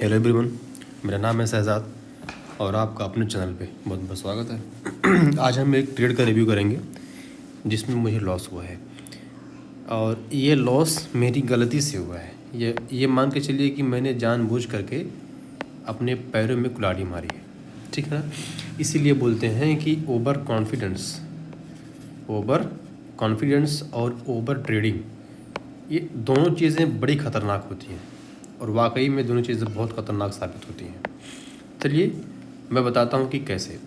Hello everyone, मेरा नाम है शहजाद और आपका अपने चैनल पे बहुत बहुत स्वागत है। आज हम एक ट्रेड का रिव्यू करेंगे जिसमें मुझे लॉस हुआ है और ये लॉस मेरी गलती से हुआ है। ये मान के चलिए कि मैंने जानबूझ करके अपने पैरों में कुल्हाड़ी मारी है, ठीक है ना। इसीलिए बोलते हैं कि ओवर कॉन्फिडेंस और ओवर ट्रेडिंग, ये दोनों चीज़ें बड़ी ख़तरनाक होती हैं और वाकई में दोनों चीज़ें बहुत ख़तरनाक साबित होती हैं। चलिए मैं बताता हूँ कि कैसे।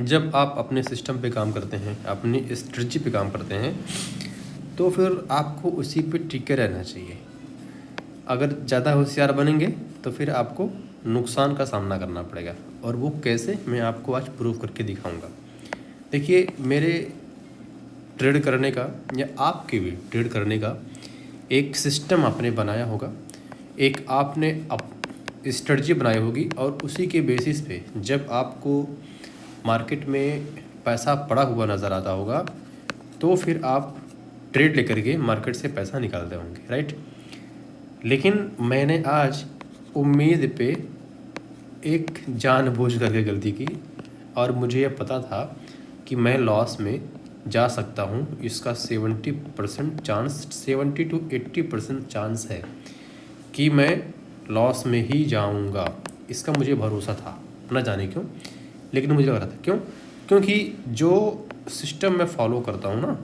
जब आप अपने सिस्टम पे काम करते हैं, अपनी स्ट्रेटजी पे काम करते हैं, तो फिर आपको उसी पे टिके रहना चाहिए। अगर ज़्यादा होशियार बनेंगे तो फिर आपको नुकसान का सामना करना पड़ेगा, और वो कैसे मैं आपको आज प्रूव करके दिखाऊंगा। देखिए, मेरे ट्रेड करने का या आपके भी ट्रेड करने का एक सिस्टम आपने बनाया होगा, एक आपने स्ट्रेटजी बनाई होगी, और उसी के बेसिस पे जब आपको मार्केट में पैसा पड़ा हुआ नज़र आता होगा तो फिर आप ट्रेड लेकर के मार्केट से पैसा निकालते होंगे, राइट। लेकिन मैंने आज उम्मीद पे एक जानबूझ करके गलती की और मुझे यह पता था कि मैं लॉस में जा सकता हूँ। इसका 70% चांस, 70 to 80% चांस है कि मैं लॉस में ही जाऊँगा। इसका मुझे भरोसा था, ना जाने क्यों, लेकिन मुझे लग रहा था। क्योंकि जो सिस्टम मैं फॉलो करता हूँ ना,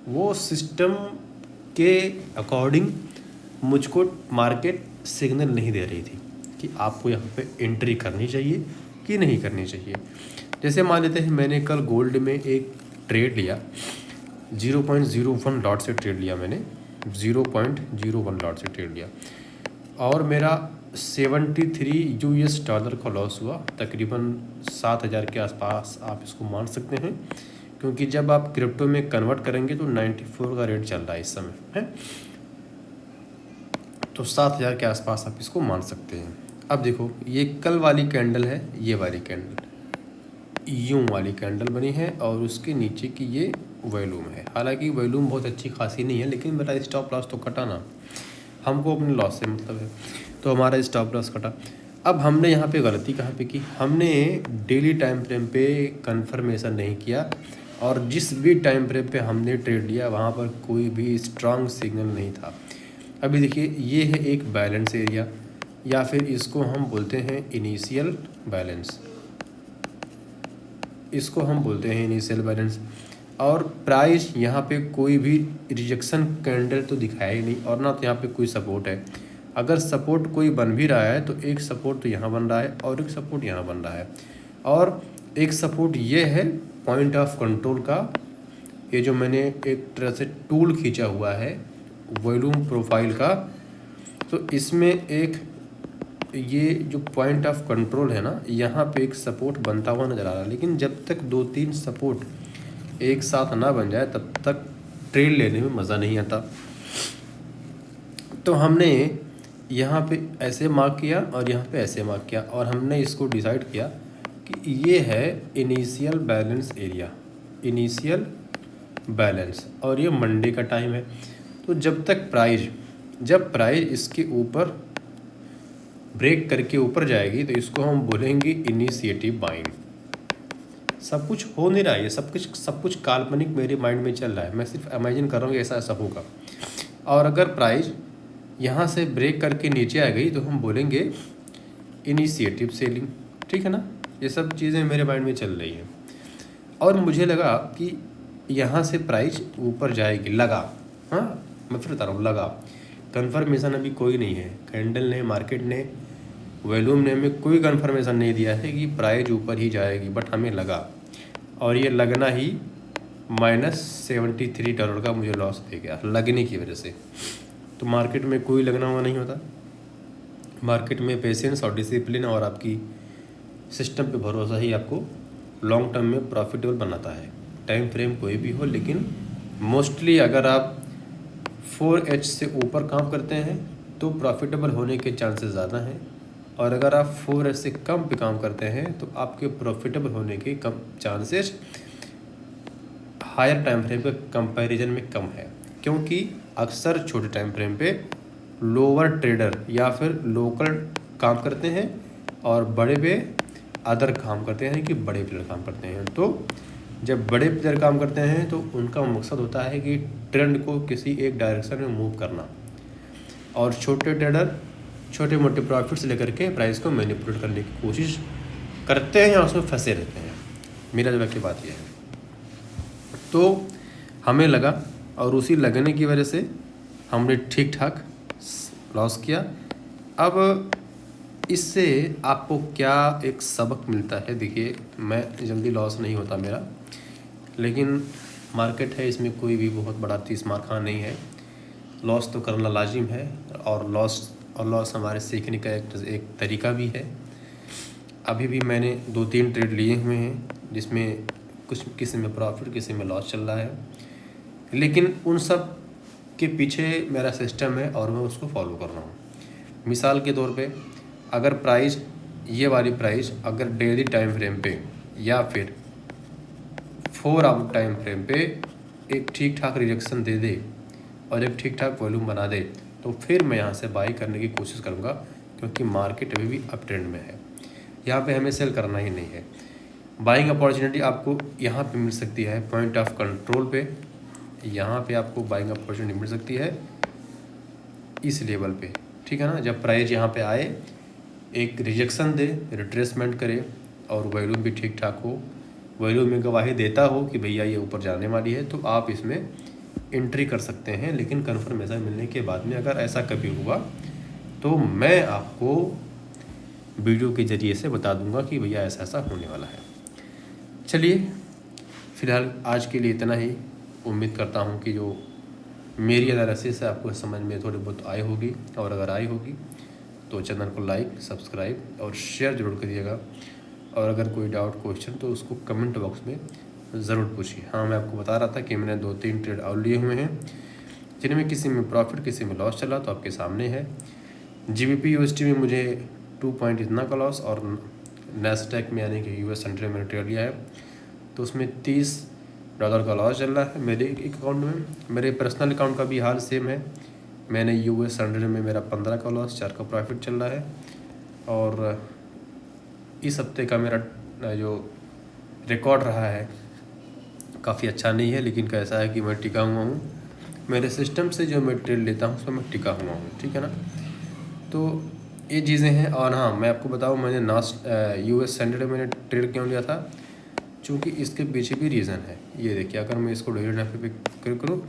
वो सिस्टम के अकॉर्डिंग मुझको मार्केट सिग्नल नहीं दे रही थी कि आपको यहाँ पे एंट्री करनी चाहिए कि नहीं करनी चाहिए। जैसे मान लेते हैं, मैंने कल गोल्ड में एक ट्रेड लिया, 0.01 लॉट से ट्रेड लिया मैंने, 0.01 लॉट से ट्रेड लिया, और मेरा 73 US डॉलर का लॉस हुआ। तकरीबन 7,000 के आसपास आप इसको मान सकते हैं, क्योंकि जब आप क्रिप्टो में कन्वर्ट करेंगे तो 94 का रेट चल रहा है इस समय, है। तो 7,000 के आसपास आप इसको मान सकते हैं। अब देखो, ये कल वाली कैंडल है, ये वाली कैंडल यूं वाली कैंडल बनी है, और उसके नीचे की ये वॉल्यूम है। हालांकि वॉल्यूम बहुत अच्छी खासी नहीं है, लेकिन मेरा स्टॉप लॉस तो कटा ना, हमको अपने लॉस से मतलब है, तो हमारा स्टॉप लॉस कटा। अब हमने यहाँ पे गलती कहाँ पे की, हमने डेली टाइम फ्रेम पे कंफर्मेशन नहीं किया, और जिस भी टाइम फ्रेम पे हमने ट्रेड लिया वहाँ पर कोई भी स्ट्रांग सिग्नल नहीं था। अभी देखिए, ये है एक बैलेंस एरिया, या फिर इसको हम बोलते हैं इनिशियल बैलेंस, और प्राइस यहाँ पे कोई भी रिजेक्शन कैंडल तो दिखाया ही नहीं, और ना तो यहाँ पे कोई सपोर्ट है। अगर सपोर्ट कोई बन भी रहा है तो एक सपोर्ट तो यहाँ बन रहा है और एक सपोर्ट यहाँ बन रहा है, और एक सपोर्ट ये है पॉइंट ऑफ कंट्रोल का। ये जो मैंने एक तरह से टूल खींचा हुआ है वॉल्यूम प्रोफाइल का, तो इसमें एक ये जो पॉइंट ऑफ कंट्रोल है ना, यहाँ पे एक सपोर्ट बनता हुआ नज़र आ रहा है। लेकिन जब तक 2-3 सपोर्ट एक साथ ना बन जाए तब तक ट्रेड लेने में मज़ा नहीं आता। तो हमने यहाँ पे ऐसे मार्क किया और यहाँ पे ऐसे मार्क किया, और हमने इसको डिसाइड किया कि ये है initial balance area, initial balance, और ये मंडे का टाइम है। तो जब प्राइस इसके ऊपर ब्रेक करके ऊपर जाएगी तो इसको हम बोलेंगे इनिशिएटिव बाइंग। सब कुछ हो नहीं रहा है, ये सब कुछ काल्पनिक मेरे माइंड में चल रहा है, मैं सिर्फ इमेजिन कर रहा हूँ कि ऐसा होगा। और अगर प्राइस यहाँ से ब्रेक करके नीचे आ गई तो हम बोलेंगे इनिशिएटिव सेलिंग, ठीक है ना। ये सब चीज़ें मेरे माइंड में चल रही हैं, और मुझे लगा कि यहाँ से प्राइस ऊपर जाएगी, हाँ मैं फिर बता रहा हूँ, लगा। कन्फर्मेशन अभी कोई नहीं है, कैंडल ने, मार्केट ने, वॉल्यूम ने हमें कोई कन्फर्मेशन नहीं दिया है कि प्राइस ऊपर ही जाएगी, बट हमें लगा, और ये लगना ही -$73 का मुझे लॉस दे गया लगने की वजह से। तो मार्केट में कोई लगना हुआ नहीं होता, मार्केट में पेशेंस और डिसिप्लिन और आपकी सिस्टम पे भरोसा ही आपको लॉन्ग टर्म में प्रॉफिटेबल बनाता है। टाइम फ्रेम कोई भी हो, लेकिन मोस्टली अगर आप 4H से ऊपर काम करते हैं तो प्रॉफिटेबल होने के चांसेस ज़्यादा हैं, और अगर आप 4H से कम पे काम करते हैं तो आपके प्रॉफिटेबल होने के कम चांसेस हायर टाइम फ्रेम के कंपैरिजन में कम है, क्योंकि अक्सर छोटे टाइम फ्रेम पे लोअर ट्रेडर या फिर लोकल काम करते हैं और बड़े पे अदर काम करते हैं कि बड़े प्लेयर काम करते हैं। तो जब बड़े प्लेयर काम करते हैं तो उनका मकसद होता है कि ट्रेंड को किसी एक डायरेक्शन में मूव करना, और छोटे ट्रेडर छोटे मोटे प्रॉफिट्स लेकर के प्राइस को मैनिपुलेट करने की कोशिश करते हैं या उसमें फंसे रहते हैं। मेरा जवाब की बात यह है। तो हमें लगा और उसी लगने की वजह से हमने ठीक ठाक लॉस किया। अब इससे आपको क्या एक सबक मिलता है, देखिए मैं जल्दी लॉस नहीं होता मेरा, लेकिन मार्केट है, इसमें कोई भी बहुत बड़ा तीस मार खाना नहीं है। लॉस तो करना लाजिम है और लॉस हमारे सीखने का एक तरीका भी है। अभी भी मैंने 2-3 ट्रेड लिए हुए हैं जिसमें कुछ किसी में प्रॉफिट किसी में लॉस चल रहा है, लेकिन उन सब के पीछे मेरा सिस्टम है और मैं उसको फॉलो कर रहा हूँ। मिसाल के तौर पे अगर प्राइस ये वाली प्राइस अगर डेली टाइम फ्रेम पे या फिर 4 आवर टाइम फ्रेम पे एक ठीक ठाक रिजेक्शन दे दे और एक ठीक ठाक वॉल्यूम बना दे तो फिर मैं यहाँ से बाई करने की कोशिश करूँगा, क्योंकि मार्केट अभी भी अप ट्रेंड में है। यहाँ पे हमें सेल करना ही नहीं है। बाइंग अपॉर्चुनिटी आपको यहाँ पे मिल सकती है पॉइंट ऑफ कंट्रोल पे, यहाँ पे आपको बाइंग अपॉर्चुनिटी मिल सकती है इस लेवल पे, ठीक है ना। जब प्राइस यहाँ पे आए, एक रिजेक्शन दे, रिट्रेसमेंट करे और वॉल्यूम भी ठीक ठाक हो, वॉल्यूम में गवाही देता हो कि भैया ये ऊपर जाने वाली है, तो आप इसमें एंट्री कर सकते हैं। लेकिन कन्फर्मेशन मिलने के बाद में अगर ऐसा कभी हुआ तो मैं आपको वीडियो के ज़रिए से बता दूंगा कि भैया ऐसा ऐसा होने वाला है। चलिए फ़िलहाल आज के लिए इतना ही। उम्मीद करता हूँ कि जो मेरी एनालिसिस है आपको समझ में थोड़ी बहुत आई होगी, और अगर आई होगी तो चैनल को लाइक, सब्सक्राइब और शेयर ज़रूर करिएगा। और अगर कोई डाउट क्वेश्चन तो उसको कमेंट बॉक्स में ज़रूर पूछिए। हाँ, मैं आपको बता रहा था कि मैंने 2-3 ट्रेड और लिए हुए हैं जिनमें किसी में प्रॉफिट किसी में लॉस चला, तो आपके सामने है। GBP USD में मुझे 2 पॉइंट इतना का लॉस, और नैस्डैक में यानी कि US 100 मैंने ट्रेड लिया है तो उसमें $30 का लॉस चल रहा है मेरे एक अकाउंट में। मेरे पर्सनल अकाउंट का भी हाल सेम है। मैंने US 100 में मेरा 15 का लॉस, 4 का प्रॉफिट चल रहा है। और इस हफ्ते का मेरा जो रिकॉर्ड रहा है काफ़ी अच्छा नहीं है, लेकिन कैसा है कि मैं टिका हुआ हूँ। मेरे सिस्टम से जो मैं ट्रेड लेता हूँ उसमें मैं टिका हुआ हूँ, ठीक है ना। तो ये चीज़ें हैं। और हाँ, मैं आपको बताऊँ मैंने US 100 मैंने ट्रेड क्यों लिया था, चूँकि इसके पीछे भी रीज़न है। ये देखिए, अगर मैं इसको डेली टाइम पे करूँ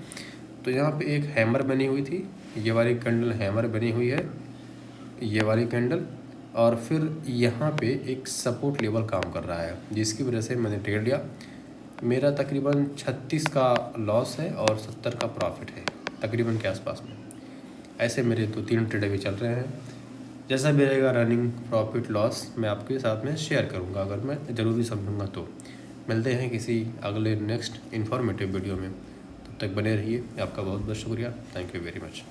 तो यहाँ पे एक हैमर बनी हुई थी, ये वाली कैंडल हैमर बनी हुई है, ये वाली कैंडल, और फिर यहाँ पे एक सपोर्ट लेवल काम कर रहा है, जिसकी वजह से मैंने ट्रेड लिया। मेरा तकरीबन 36 का लॉस है और 70 का प्रॉफिट है तकरीबन के आसपास में। ऐसे मेरे 2-3 ट्रेड अभी चल रहे हैं। जैसा भी रहेगा रनिंग प्रॉफिट लॉस मैं आपके साथ में शेयर करूँगा, अगर मैं ज़रूरी समझूँगा तो। मिलते हैं किसी अगले नेक्स्ट इन्फॉर्मेटिव वीडियो में, तब तक बने रहिए। आपका बहुत बहुत शुक्रिया। Thank you very much.